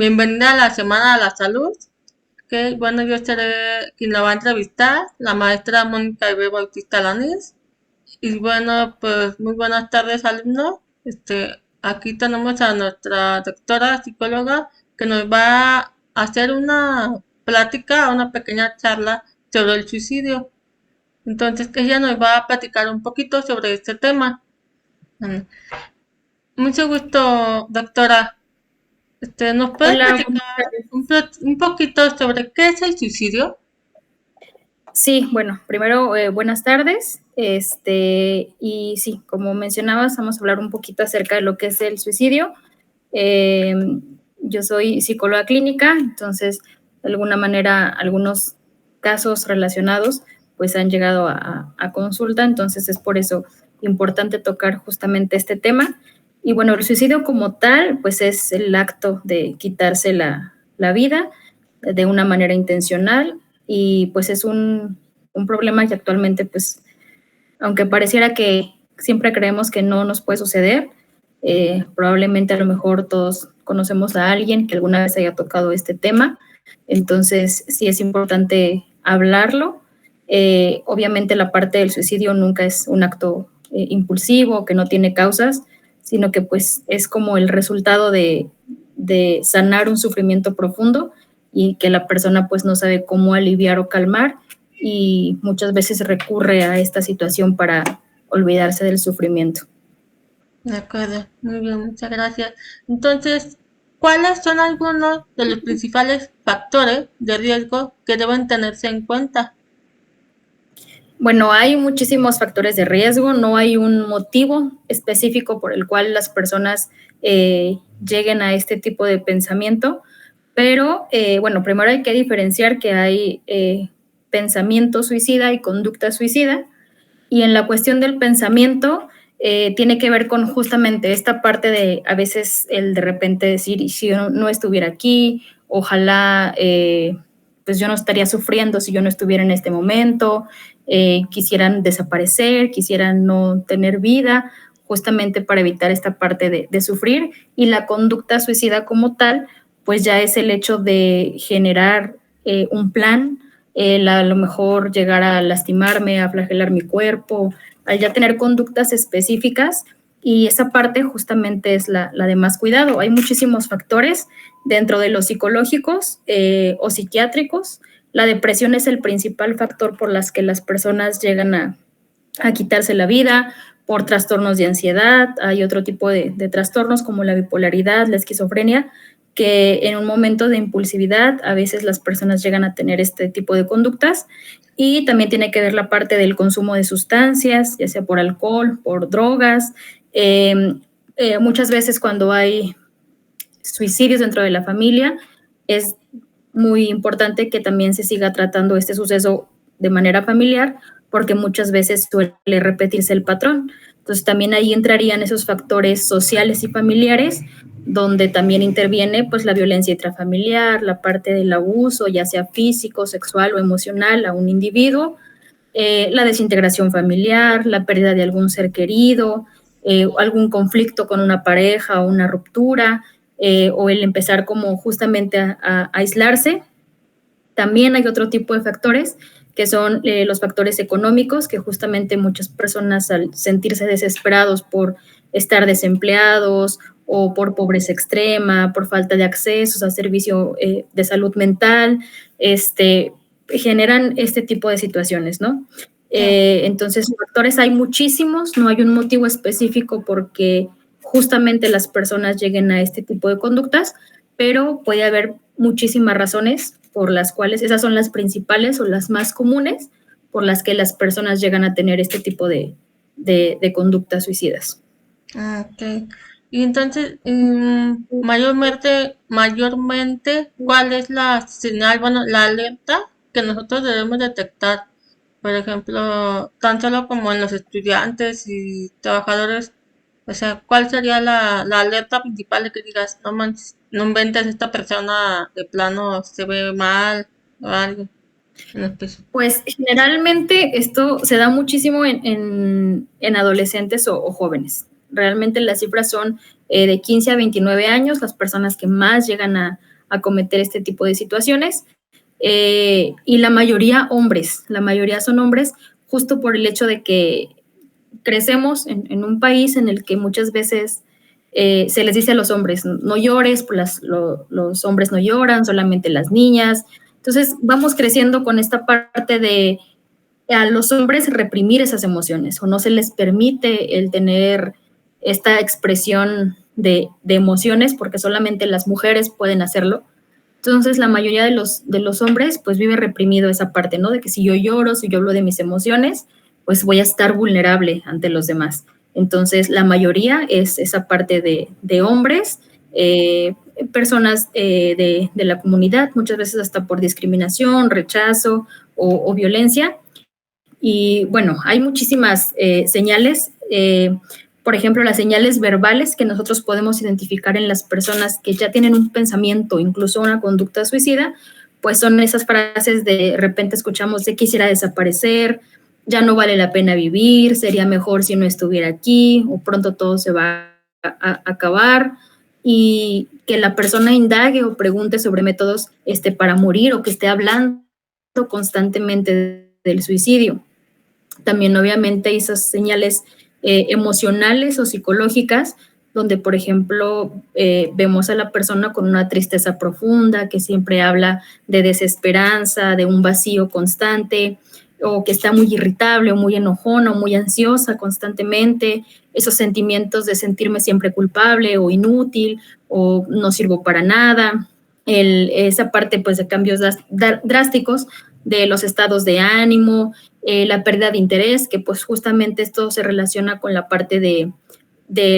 Bienvenida a la Semana de la Salud. Que bueno, yo seré quien la va a entrevistar, la maestra Mónica Ibe Bautista Lanís. Y bueno, pues muy buenas tardes, alumnos. Aquí tenemos a nuestra doctora psicóloga que nos va a hacer una plática, una pequeña charla sobre el suicidio. Entonces, ella nos va a platicar un poquito sobre este tema. Mm, Mucho gusto, doctora. ¿Nos puede Hola, buenas platicar tardes. un poquito sobre qué es el suicidio? Sí, bueno, primero, buenas tardes. Y sí, como mencionabas, vamos a hablar un poquito acerca de lo que es el suicidio. Eh, yo soy psicóloga clínica, entonces, de alguna manera, algunos casos relacionados, pues han llegado a consulta, entonces es por eso importante tocar justamente este tema. Y bueno, el suicidio como tal, pues es el acto de quitarse la vida de una manera intencional y pues es un problema que actualmente, pues, aunque pareciera que siempre creemos que no nos puede suceder, probablemente a lo mejor todos conocemos a alguien que alguna vez haya tocado este tema, entonces sí es importante hablarlo. Obviamente la parte del suicidio nunca es un acto impulsivo, que no tiene causas, sino que pues es como el resultado de sanar un sufrimiento profundo y que la persona pues no sabe cómo aliviar o calmar y muchas veces recurre a esta situación para olvidarse del sufrimiento. De acuerdo, muy bien, muchas gracias. Entonces, ¿cuáles son algunos de los principales factores de riesgo que deben tenerse en cuenta? Bueno, hay muchísimos factores de riesgo, no hay un motivo específico por el cual las personas lleguen a este tipo de pensamiento, pero bueno, primero hay que diferenciar que hay pensamiento suicida y conducta suicida, y en la cuestión del pensamiento tiene que ver con justamente esta parte de a veces el de repente decir, y si yo no estuviera aquí, ojalá pues yo no estaría sufriendo si yo no estuviera en este momento, quisieran desaparecer, quisieran no tener vida, justamente para evitar esta parte de sufrir. Y la conducta suicida como tal, pues ya es el hecho de generar un plan, a lo mejor llegar a lastimarme, a flagelar mi cuerpo, al ya tener conductas específicas, y esa parte justamente es la de más cuidado. Hay muchísimos factores dentro de los psicológicos o psiquiátricos. La depresión es el principal factor por las que las personas llegan a quitarse la vida, por trastornos de ansiedad. Hay otro tipo de trastornos como la bipolaridad, la esquizofrenia, que en un momento de impulsividad a veces las personas llegan a tener este tipo de conductas, y también tiene que ver la parte del consumo de sustancias, ya sea por alcohol, por drogas. Muchas veces cuando hay suicidios dentro de la familia es muy importante que también se siga tratando este suceso de manera familiar, porque muchas veces suele repetirse el patrón. Entonces también ahí entrarían esos factores sociales y familiares, donde también interviene pues la violencia intrafamiliar, la parte del abuso, ya sea físico, sexual o emocional a un individuo, la desintegración familiar, la pérdida de algún ser querido, algún conflicto con una pareja o una ruptura, o el empezar como justamente a aislarse. También hay otro tipo de factores que son los factores económicos, que justamente muchas personas al sentirse desesperados por estar desempleados o por pobreza extrema, por falta de accesos a servicio de salud mental, generan este tipo de situaciones, ¿no? Entonces, factores hay muchísimos, no hay un motivo específico porque justamente las personas lleguen a este tipo de conductas, pero puede haber muchísimas razones por las cuales, esas son las principales o las más comunes, por las que las personas llegan a tener este tipo de conductas suicidas. Ok. Y entonces, mayormente, ¿cuál es la señal, bueno, la alerta que nosotros debemos detectar? Por ejemplo, tan solo como en los estudiantes y trabajadores, o sea, ¿cuál sería la alerta principal de que digas, no manches, no inventes, esta persona de plano se ve mal o algo en específico? Pues generalmente esto se da muchísimo en adolescentes o jóvenes. Realmente las cifras son de 15 a 29 años, las personas que más llegan a cometer este tipo de situaciones. Y la mayoría son hombres, justo por el hecho de que crecemos en un país en el que muchas veces se les dice a los hombres, no llores, pues los hombres no lloran, solamente las niñas. Entonces vamos creciendo con esta parte de a los hombres reprimir esas emociones o no se les permite el tener esta expresión de emociones porque solamente las mujeres pueden hacerlo. Entonces la mayoría de los hombres pues vive reprimido esa parte, ¿no? De que si yo lloro, si yo hablo de mis emociones, pues voy a estar vulnerable ante los demás. Entonces la mayoría es esa parte de hombres, personas de la comunidad, muchas veces hasta por discriminación, rechazo o violencia. Y bueno, hay muchísimas señales, por ejemplo, las señales verbales que nosotros podemos identificar en las personas que ya tienen un pensamiento, incluso una conducta suicida, pues son esas frases de repente escuchamos de quisiera desaparecer, ya no vale la pena vivir, sería mejor si no estuviera aquí, o pronto todo se va a acabar, y que la persona indague o pregunte sobre métodos para morir o que esté hablando constantemente del suicidio. También obviamente esas señales emocionales o psicológicas, donde por ejemplo vemos a la persona con una tristeza profunda, que siempre habla de desesperanza, de un vacío constante, o que está muy irritable o muy enojona o muy ansiosa constantemente, esos sentimientos de sentirme siempre culpable o inútil o no sirvo para nada, esa parte pues de cambios drásticos de los estados de ánimo, la pérdida de interés, que pues justamente esto se relaciona con la parte de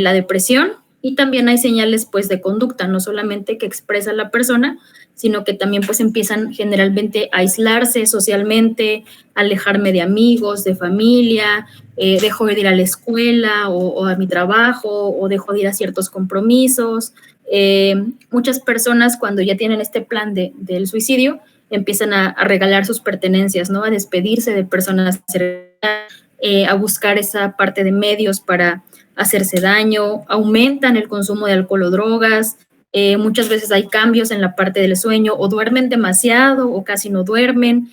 la depresión, y también hay señales pues de conducta, no solamente que expresa la persona, sino que también pues empiezan generalmente a aislarse socialmente, alejarme de amigos, de familia, dejo de ir a la escuela o a mi trabajo, o dejo de ir a ciertos compromisos. Muchas personas cuando ya tienen este plan del suicidio, empiezan a regalar sus pertenencias, ¿no? A despedirse de personas cercanas, a buscar esa parte de medios para hacerse daño, aumentan el consumo de alcohol o drogas, muchas veces hay cambios en la parte del sueño, o duermen demasiado o casi no duermen,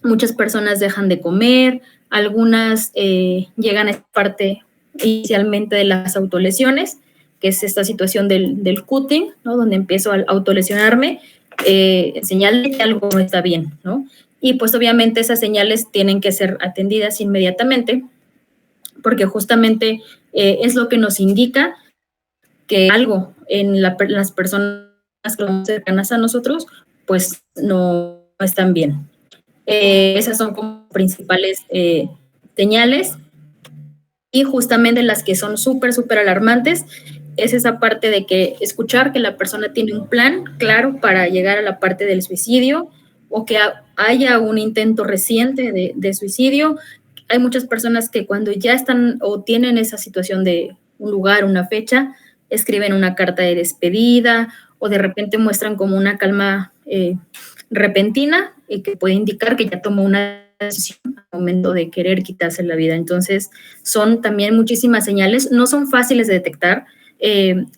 muchas personas dejan de comer, algunas llegan a esta parte inicialmente de las autolesiones, que es esta situación del cutting, ¿no? Donde empiezo a autolesionarme, señal de que algo no está bien, ¿no? Y pues obviamente esas señales tienen que ser atendidas inmediatamente, porque justamente es lo que nos indica que algo en las personas cercanas a nosotros, pues no están bien. Esas son como principales señales, y justamente las que son súper, súper alarmantes es esa parte de que escuchar que la persona tiene un plan claro para llegar a la parte del suicidio, o que haya un intento reciente de suicidio. Hay muchas personas que cuando ya están o tienen esa situación de un lugar, una fecha, escriben una carta de despedida, o de repente muestran como una calma repentina, y que puede indicar que ya tomó una decisión al momento de querer quitarse la vida. Entonces, son también muchísimas señales, no son fáciles de detectar.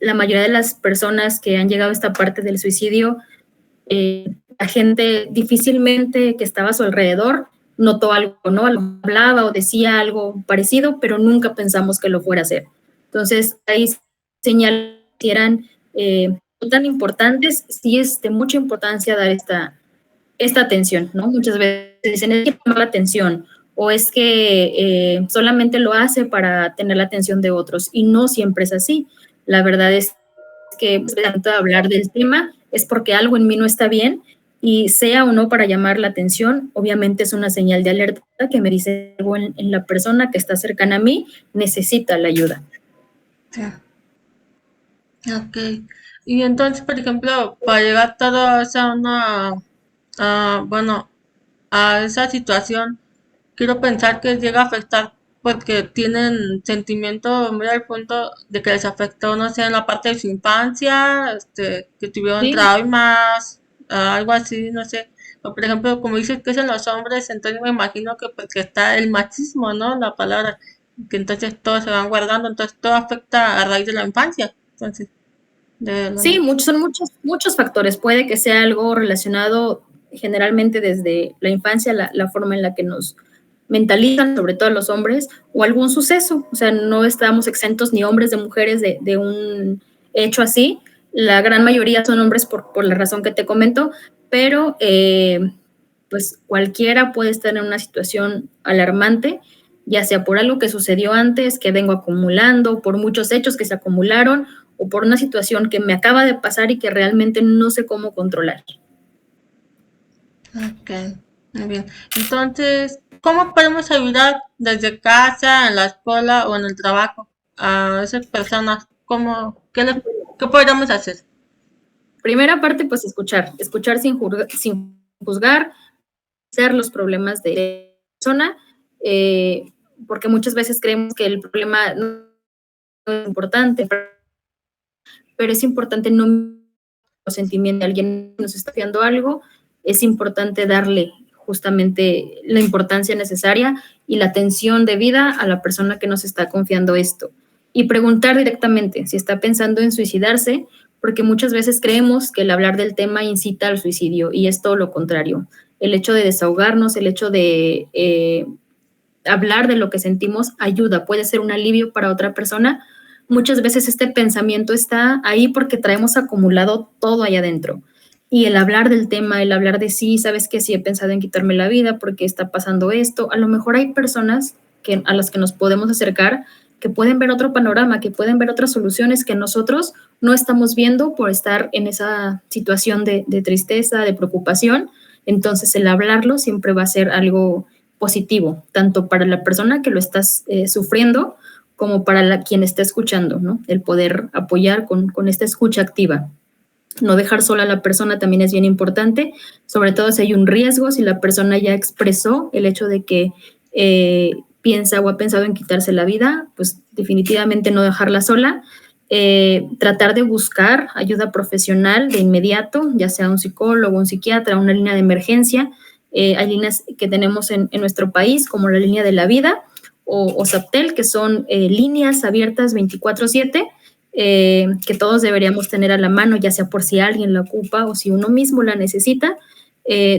La mayoría de las personas que han llegado a esta parte del suicidio, la gente difícilmente que estaba a su alrededor notó algo, ¿no? Hablaba o decía algo parecido, pero nunca pensamos que lo fuera a hacer. Entonces, hay señales que eran tan importantes, sí es de mucha importancia dar esta atención, ¿no? Muchas veces dicen, es que llamar la atención, o es que solamente lo hace para tener la atención de otros, y no siempre es así. La verdad es que tanto de hablar del tema es porque algo en mí no está bien, y sea o no para llamar la atención, obviamente es una señal de alerta que me dice algo en la persona que está cercana a mí, necesita la ayuda. Sí. Ok. Y entonces, por ejemplo, para llegar todo eso a bueno, a esa situación, quiero pensar que llega a afectar porque tienen sentimiento muy al punto de que les afectó, no sé, en la parte de su infancia, que tuvieron Sí, traumas, algo así, no sé. O por ejemplo, como dices que es en los hombres, entonces me imagino que porque está el machismo, ¿no? La palabra, que entonces todos se van guardando, entonces todo afecta a raíz de la infancia. Entonces, de los Sí, niños. son muchos factores. Puede que sea algo relacionado generalmente desde la infancia, la forma en la que nos mentalizan, sobre todo a los hombres, o algún suceso. O sea, no estamos exentos ni hombres de mujeres de un hecho así. La gran mayoría son hombres por la razón que te comento, pero pues cualquiera puede estar en una situación alarmante, ya sea por algo que sucedió antes, que vengo acumulando, por muchos hechos que se acumularon, o por una situación que me acaba de pasar y que realmente no sé cómo controlar. Ok, muy bien. Entonces, ¿cómo podemos ayudar desde casa, en la escuela o en el trabajo a esas personas? ¿Qué podríamos hacer? Primera parte, pues escuchar sin juzgar, ser los problemas de la persona, porque muchas veces creemos que el problema no es importante, pero es importante no los sentimientos de alguien que nos está haciendo algo, es importante darle justamente la importancia necesaria y la atención debida a la persona que nos está confiando esto. Y preguntar directamente si está pensando en suicidarse, porque muchas veces creemos que el hablar del tema incita al suicidio y es todo lo contrario. El hecho de desahogarnos, el hecho de hablar de lo que sentimos ayuda, puede ser un alivio para otra persona. Muchas veces este pensamiento está ahí porque traemos acumulado todo ahí adentro. Y el hablar del tema, el hablar de sí, sabes que sí he pensado en quitarme la vida porque está pasando esto, a lo mejor hay personas a las que nos podemos acercar que pueden ver otro panorama, que pueden ver otras soluciones que nosotros no estamos viendo por estar en esa situación de tristeza, de preocupación. Entonces el hablarlo siempre va a ser algo positivo, tanto para la persona que lo está sufriendo como para quien está escuchando, ¿no? El poder apoyar con esta escucha activa. No dejar sola a la persona también es bien importante, sobre todo si hay un riesgo, si la persona ya expresó el hecho de que piensa o ha pensado en quitarse la vida, pues definitivamente no dejarla sola. Tratar de buscar ayuda profesional de inmediato, ya sea un psicólogo, un psiquiatra, una línea de emergencia. Hay líneas que tenemos en nuestro país, como la línea de la vida o SAPTEL, que son líneas abiertas 24/7, que todos deberíamos tener a la mano, ya sea por si alguien la ocupa o si uno mismo la necesita,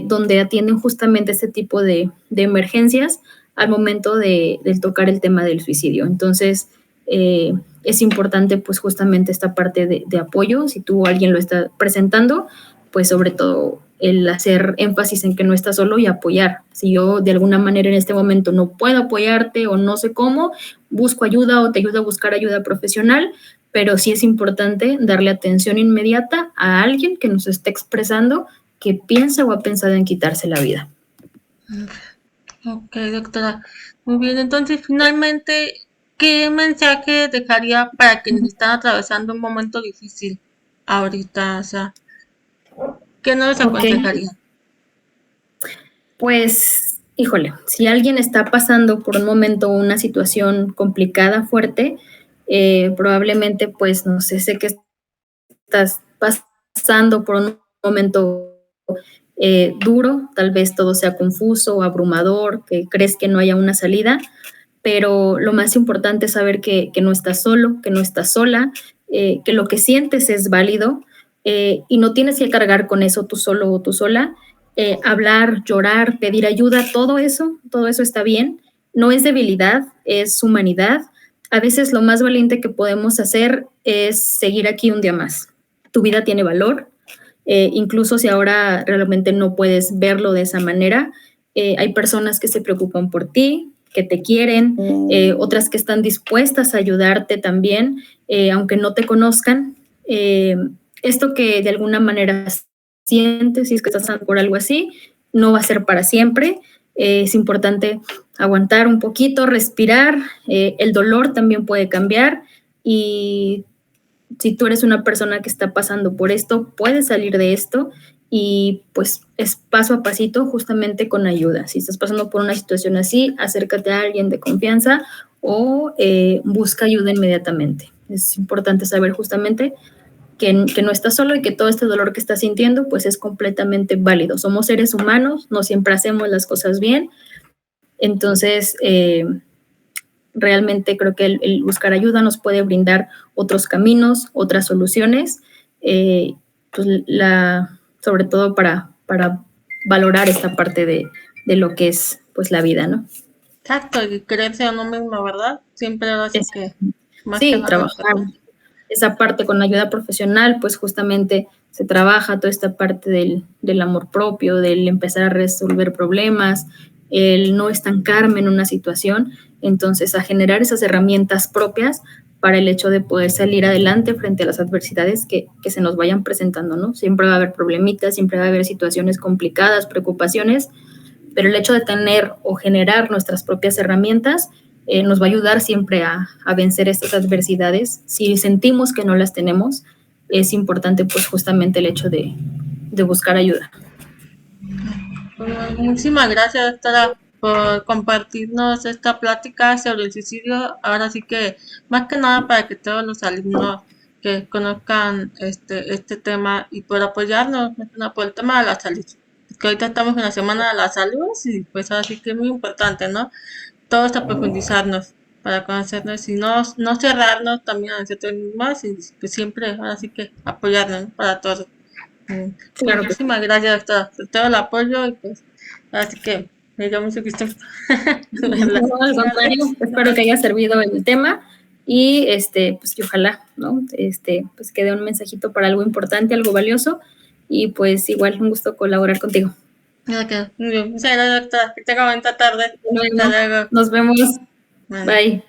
donde atienden justamente este tipo de emergencias al momento de tocar el tema del suicidio. Entonces, es importante pues justamente esta parte de apoyo, si tú o alguien lo está presentando, pues sobre todo el hacer énfasis en que no estás solo y apoyar. Si yo de alguna manera en este momento no puedo apoyarte o no sé cómo, busco ayuda o te ayudo a buscar ayuda profesional, pero sí es importante darle atención inmediata a alguien que nos esté expresando que piensa o ha pensado en quitarse la vida. Ok, doctora. Muy bien, entonces finalmente, ¿qué mensaje dejaría para quienes están atravesando un momento difícil ahorita? O sea, ¿qué nos les Ok, aconsejaría? pues, híjole, si alguien está pasando por un momento una situación complicada, fuerte, probablemente, pues, no sé, sé que estás pasando por un momento duro, tal vez todo sea confuso o abrumador, que crees que no haya una salida, pero lo más importante es saber que no estás solo, que no estás sola, que lo que sientes es válido y no tienes que cargar con eso tú solo o tú sola. Hablar, llorar, pedir ayuda, todo eso está bien. No es debilidad, es humanidad. A veces lo más valiente que podemos hacer es seguir aquí un día más. Tu vida tiene valor, incluso si ahora realmente no puedes verlo de esa manera, hay personas que se preocupan por ti, que te quieren, otras que están dispuestas a ayudarte también, aunque no te conozcan. Esto que de alguna manera sientes, si es que estás pasando por algo así, no va a ser para siempre. Es importante aguantar un poquito, respirar. El dolor también puede cambiar y si tú eres una persona que está pasando por esto, puedes salir de esto y pues es paso a pasito justamente con ayuda. Si estás pasando por una situación así, acércate a alguien de confianza o busca ayuda inmediatamente. Es importante saber justamente que no estás solo y que todo este dolor que estás sintiendo pues es completamente válido. Somos seres humanos, no siempre hacemos las cosas bien, entonces realmente creo que el buscar ayuda nos puede brindar otros caminos, otras soluciones, pues sobre todo para valorar esta parte de lo que es pues la vida, ¿no? Exacto, y creerse a uno mismo, ¿verdad? Siempre ahora sí que, más que Sí, nada, trabajar esa parte con ayuda profesional, pues justamente se trabaja toda esta parte del amor propio, del empezar a resolver problemas, el no estancarme en una situación, entonces a generar esas herramientas propias para el hecho de poder salir adelante frente a las adversidades que se nos vayan presentando, ¿no? Siempre va a haber problemitas, siempre va a haber situaciones complicadas, preocupaciones, pero el hecho de tener o generar nuestras propias herramientas nos va a ayudar siempre a vencer estas adversidades. Si sentimos que no las tenemos, es importante pues justamente el hecho de buscar ayuda. Muchísimas gracias, doctora, por compartirnos esta plática sobre el suicidio. Ahora sí que, más que nada, para que todos los alumnos que conozcan este tema y por apoyarnos, más que nada, por el tema de la salud. Que ahorita estamos en la Semana de la Salud y pues así que es muy importante, ¿no? Todos a profundizarnos para conocernos y no cerrarnos también a nosotros mismos y pues siempre, ahora sí que apoyarnos, ¿no? Para todos. Claro que sí. Muchísimas gracias, doctora, por todo el apoyo y pues así que me dio mucho gusto. No, al contrario, espero que haya servido el tema y pues que ojalá, ¿no? Pues quede un mensajito para algo importante, algo valioso y pues igual un gusto colaborar contigo. Ok, muy bien. Muchas gracias, doctora. Que tenga buena tarde. Bueno, Hasta luego. nos vemos. Bueno. Bye.